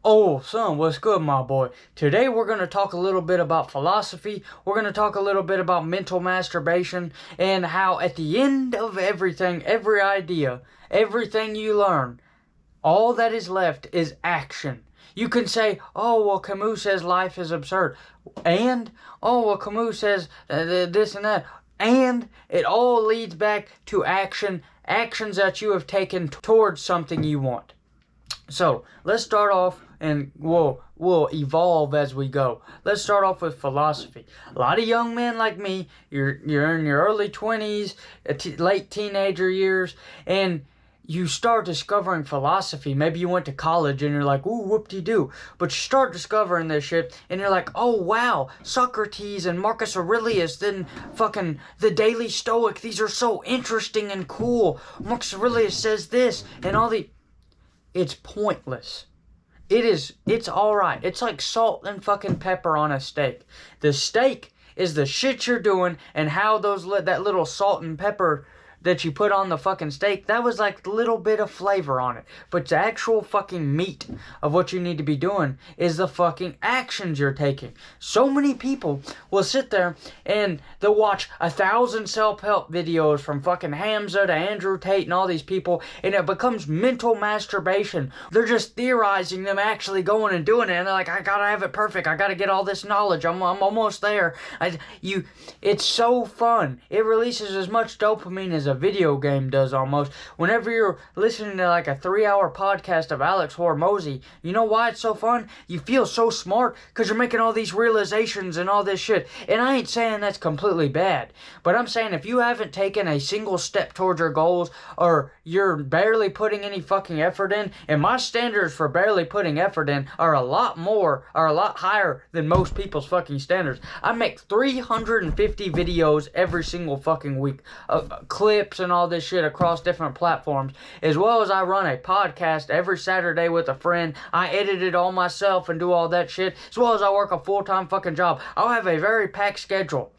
Oh, son, what's good, my boy? Today we're going to talk a little bit about philosophy. We're going to talk a little bit about mental masturbation and how at the end of everything, every idea, everything you learn, all that is left is action. You can say, oh, well, Camus says life is absurd. And, oh, well, Camus says this and that. And it all leads back to action, actions that you have taken towards something you want. So let's start off, and we'll evolve as we go. Let's start off with philosophy. A lot of young men like me, you're in your early 20s, late teenager years, and you start discovering philosophy. Maybe you went to college and you're like, ooh, whoop-de-doo. But you start discovering this shit and you're like, oh, wow, Socrates and Marcus Aurelius, then fucking the Daily Stoic. These are so interesting and cool. Marcus Aurelius says this and all the... It's pointless. It's alright. It's like salt and fucking pepper on a steak. The steak is the shit you're doing and how that little salt and pepper that you put on the fucking steak, that was like a little bit of flavor on it. But the actual fucking meat of what you need to be doing is the fucking actions you're taking. So many people will sit there and they'll watch 1,000 self-help videos from fucking Hamza to Andrew Tate and all these people, and it becomes mental masturbation. They're just theorizing them actually going and doing it, and they're like, I gotta have it perfect. I gotta get all this knowledge. I'm almost there. It's so fun. It releases as much dopamine as a video game does almost. Whenever you're listening to like a 3-hour podcast of Alex Hormozy, you know why it's so fun? You feel so smart because you're making all these realizations and all this shit. And I ain't saying that's completely bad, but I'm saying if you haven't taken a single step towards your goals, or you're barely putting any fucking effort in, and my standards for barely putting effort in are a lot higher than most people's fucking standards. I make 350 videos every single fucking week, clips and all this shit across different platforms, as well as I run a podcast every Saturday with a friend. I edit it all myself and do all that shit, as well as I work a full-time fucking job. I'll have a very packed schedule.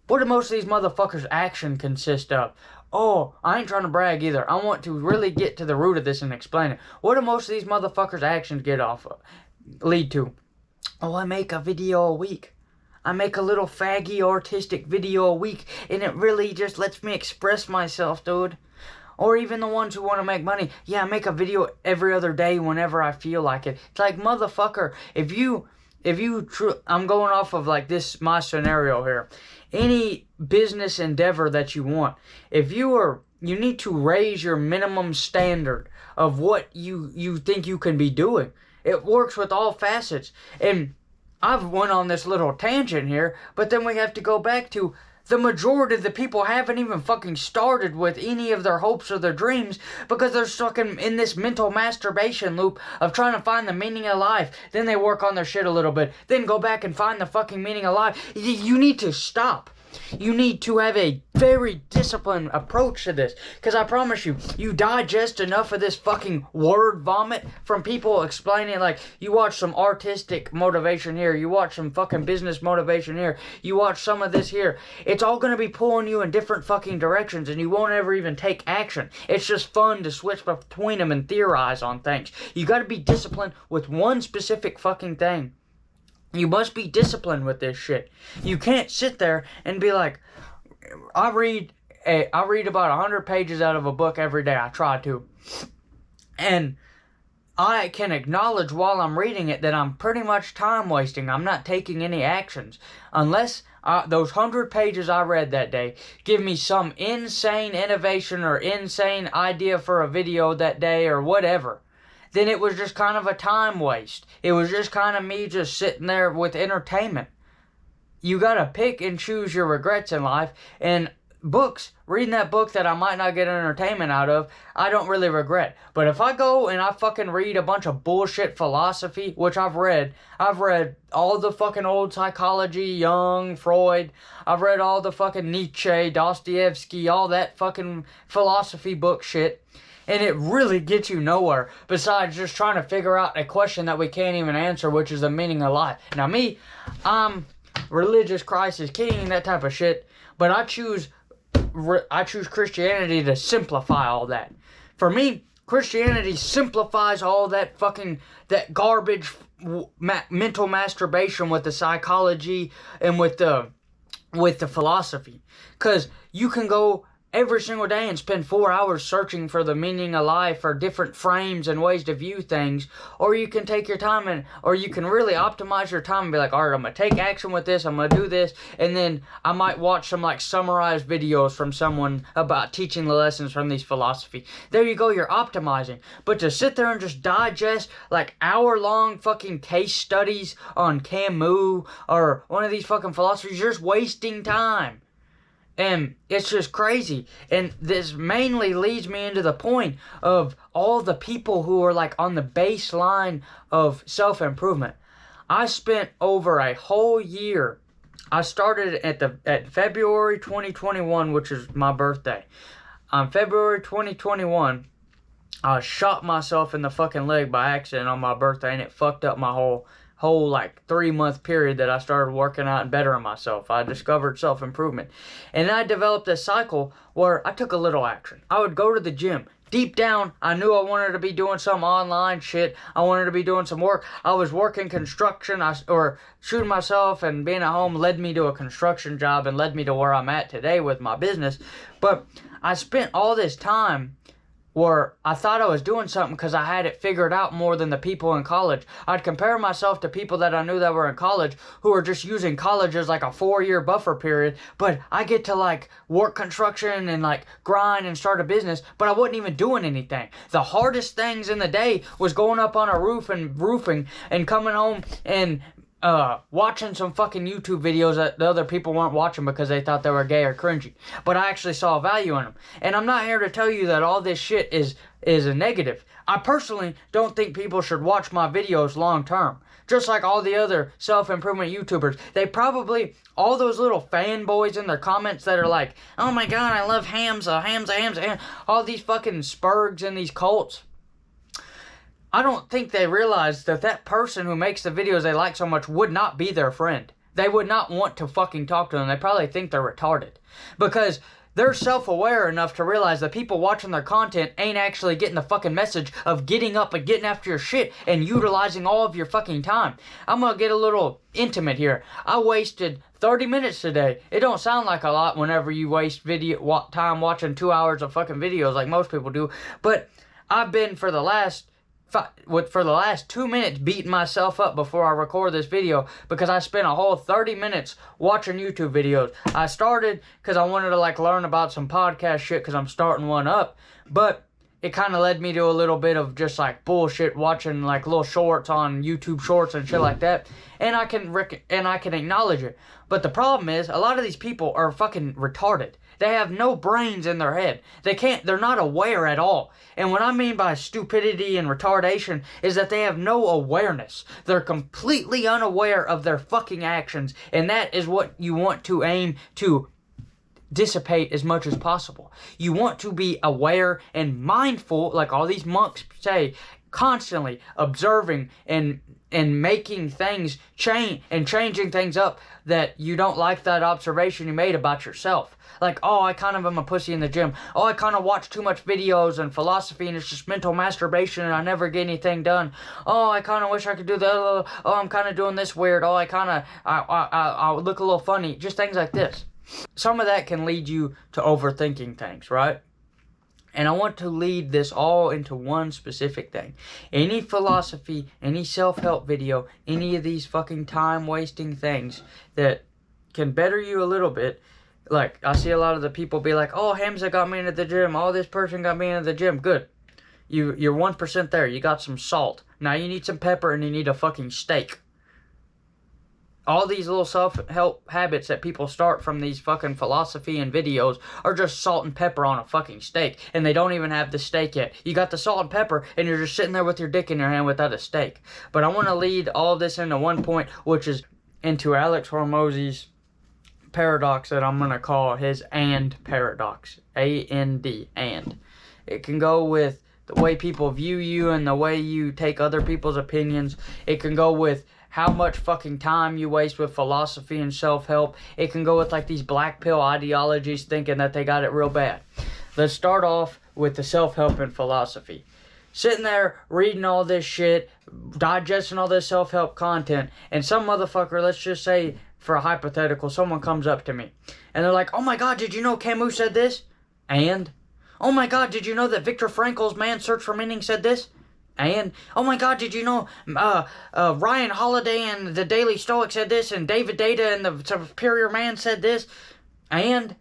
What do most of these motherfuckers' action consist of? Oh, I ain't trying to brag either. I want to really get to the root of this and explain it. What do most of these motherfuckers' actions lead to? Oh, I make a video a week. I make a little faggy artistic video a week, and it really just lets me express myself, dude. Or even the ones who want to make money. Yeah, I make a video every other day whenever I feel like it. It's like, motherfucker, I'm going off of like this, my scenario here. Any business endeavor that you want, you need to raise your minimum standard of what you think you can be doing. It works with all facets. And I've went on this little tangent here, but then we have to go back to the majority of the people haven't even fucking started with any of their hopes or their dreams because they're stuck in this mental masturbation loop of trying to find the meaning of life. Then they work on their shit a little bit, then go back and find the fucking meaning of life. You need to stop. You need to have a very disciplined approach to this. Because I promise you, you digest enough of this fucking word vomit from people explaining, like, you watch some artistic motivation here, you watch some fucking business motivation here, you watch some of this here. It's all going to be pulling you in different fucking directions, and you won't ever even take action. It's just fun to switch between them and theorize on things. You got to be disciplined with one specific fucking thing. You must be disciplined with this shit. You can't sit there and be like, I read about 100 pages out of a book every day. I try to. And I can acknowledge while I'm reading it that I'm pretty much time wasting. I'm not taking any actions. Unless those 100 pages I read that day give me some insane innovation or insane idea for a video that day or whatever, then it was just kind of a time waste. It was just kind of me just sitting there with entertainment. You gotta pick and choose your regrets in life. And books, reading that book that I might not get entertainment out of, I don't really regret. But if I go and I fucking read a bunch of bullshit philosophy, which I've read all the fucking old psychology, Jung, Freud, I've read all the fucking Nietzsche, Dostoevsky, all that fucking philosophy book shit, and it really gets you nowhere besides just trying to figure out a question that we can't even answer, which is the meaning of life. Now me, I'm religious, Christ is king, that type of shit, but I choose Christianity to simplify all that. For me, Christianity simplifies all that that garbage mental masturbation with the psychology and with the philosophy. Because you can go every single day and spend 4 hours searching for the meaning of life or different frames and ways to view things, or you can take your time or you can really optimize your time and be like, all right, I'm going to take action with this, I'm going to do this, and then I might watch some like summarized videos from someone about teaching the lessons from these philosophy. There you go, you're optimizing. But to sit there and just digest like hour-long fucking case studies on Camus or one of these fucking philosophers, you're just wasting time. And it's just crazy. And this mainly leads me into the point of all the people who are like on the baseline of self-improvement. I spent over a whole year. I started at February 2021, which is my birthday. On February 2021, I shot myself in the fucking leg by accident on my birthday, and it fucked up my whole like 3-month period that I started working out and bettering myself. I discovered self-improvement. And I developed this cycle where I took a little action. I would go to the gym. Deep down, I knew I wanted to be doing some online shit. I wanted to be doing some work. I was working construction, or shooting myself and being at home led me to a construction job and led me to where I'm at today with my business. But I spent all this time where I thought I was doing something because I had it figured out more than the people in college. I'd compare myself to people that I knew that were in college who were just using college as like a 4-year buffer period, but I get to like work construction and like grind and start a business, but I wasn't even doing anything. The hardest things in the day was going up on a roof and roofing and coming home and watching some fucking YouTube videos that the other people weren't watching because they thought they were gay or cringy. But I actually saw value in them. And I'm not here to tell you that all this shit is a negative. I personally don't think people should watch my videos long term. Just like all the other self-improvement YouTubers. They probably, all those little fanboys in their comments that are like, oh my god, I love Hamza, all these fucking spurgs and these cults. I don't think they realize that that person who makes the videos they like so much would not be their friend. They would not want to fucking talk to them. They probably think they're retarded. Because they're self-aware enough to realize that people watching their content ain't actually getting the fucking message of getting up and getting after your shit and utilizing all of your fucking time. I'm gonna get a little intimate here. I wasted 30 minutes today. It don't sound like a lot whenever you waste time watching 2 hours of fucking videos like most people do. But I've been for the last 2 minutes beating myself up before I record this video because I spent a whole 30 minutes watching YouTube videos. I started because I wanted to like learn about some podcast shit because I'm starting one up, but it kind of led me to a little bit of just like bullshit watching like little shorts on YouTube Shorts and shit like that, and I can acknowledge it. But the problem is a lot of these people are fucking retarded. They have no brains in their head. They're not aware at all. And what I mean by stupidity and retardation is that they have no awareness. They're completely unaware of their fucking actions. And that is what you want to aim to dissipate as much as possible. You want to be aware and mindful, like all these monks say, constantly observing and making things change and changing things up that you don't like that observation you made about yourself. Like, oh, I kind of am a pussy in the gym. Oh, I kind of watch too much videos and philosophy and it's just mental masturbation and I never get anything done. Oh, I kind of wish I could do that. Oh, I'm kind of doing this weird. Oh, I look a little funny. Just things like this. Some of that can lead you to overthinking things, right? And I want to lead this all into one specific thing. Any philosophy, any self-help video, any of these fucking time-wasting things that can better you a little bit. Like, I see a lot of the people be like, oh, Hamza got me into the gym. Oh, this person got me into the gym. Good. You're 1% there. You got some salt. Now you need some pepper and you need a fucking steak. All these little self-help habits that people start from these fucking philosophy and videos are just salt and pepper on a fucking steak. And they don't even have the steak yet. You got the salt and pepper and you're just sitting there with your dick in your hand without a steak. But I want to lead all this into one point, which is into Alex Hormozy's paradox that I'm going to call his and paradox. A-N-D, and. It can go with the way people view you and the way you take other people's opinions. It can go with how much fucking time you waste with philosophy and self-help. It can go with like these black pill ideologies thinking that they got it real bad. Let's start off with the self-help and philosophy. sitting there reading all this shit, digesting all this self-help content, and some motherfucker, let's just say for a hypothetical, someone comes up to me and they're like, oh my god, did you know Camus said this? And oh my god, did you know that Viktor Frankl's Man's Search for Meaning said this? And oh my god, did you know Ryan Holiday and the Daily Stoic said this, and David Data and the Superior Man said this? And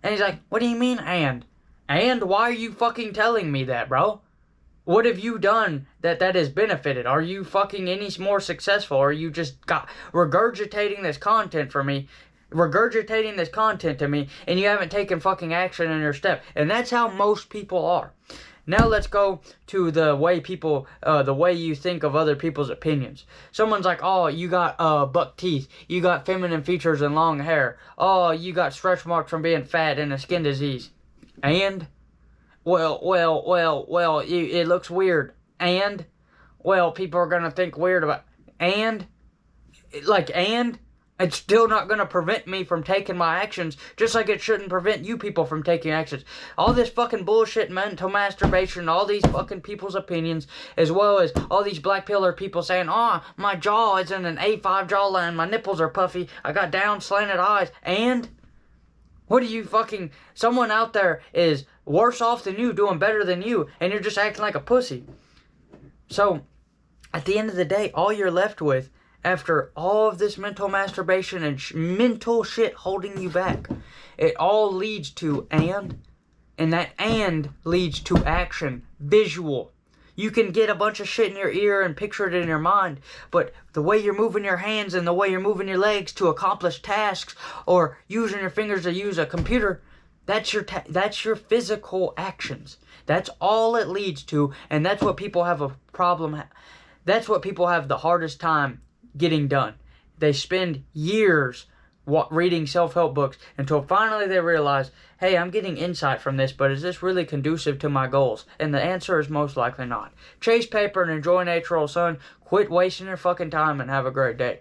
he's like, what do you mean and why are you fucking telling me that, bro? What have you done that has benefited? Are you fucking any more successful? Or are you just regurgitating this content to me, and you haven't taken fucking action in your step? And that's how most people are. Now let's go to the way you think of other people's opinions. Someone's like, oh, you got buck teeth. You got feminine features and long hair. Oh, you got stretch marks from being fat and a skin disease. And well, it looks weird. And well, people are gonna think weird about. And it's still not going to prevent me from taking my actions, just like it shouldn't prevent you people from taking actions. All this fucking bullshit, mental masturbation, all these fucking people's opinions, as well as all these black pillar people saying, oh, my jaw is in an A5 jawline, my nipples are puffy, I got down slanted eyes, and what are you fucking, someone out there is worse off than you, doing better than you, and you're just acting like a pussy. So, at the end of the day, all you're left with, after all of this mental masturbation and mental shit holding you back, it all leads to and that and leads to action, visual. You can get a bunch of shit in your ear and picture it in your mind, but the way you're moving your hands and the way you're moving your legs to accomplish tasks, or using your fingers to use a computer, that's your physical actions. That's all it leads to, and that's what people have a problem. That's what people have the hardest time getting done. They spend years reading self-help books until finally they realize, hey, I'm getting insight from this, but is this really conducive to my goals? And the answer is most likely not. Chase paper and enjoy natural sun. Quit wasting your fucking time and have a great day.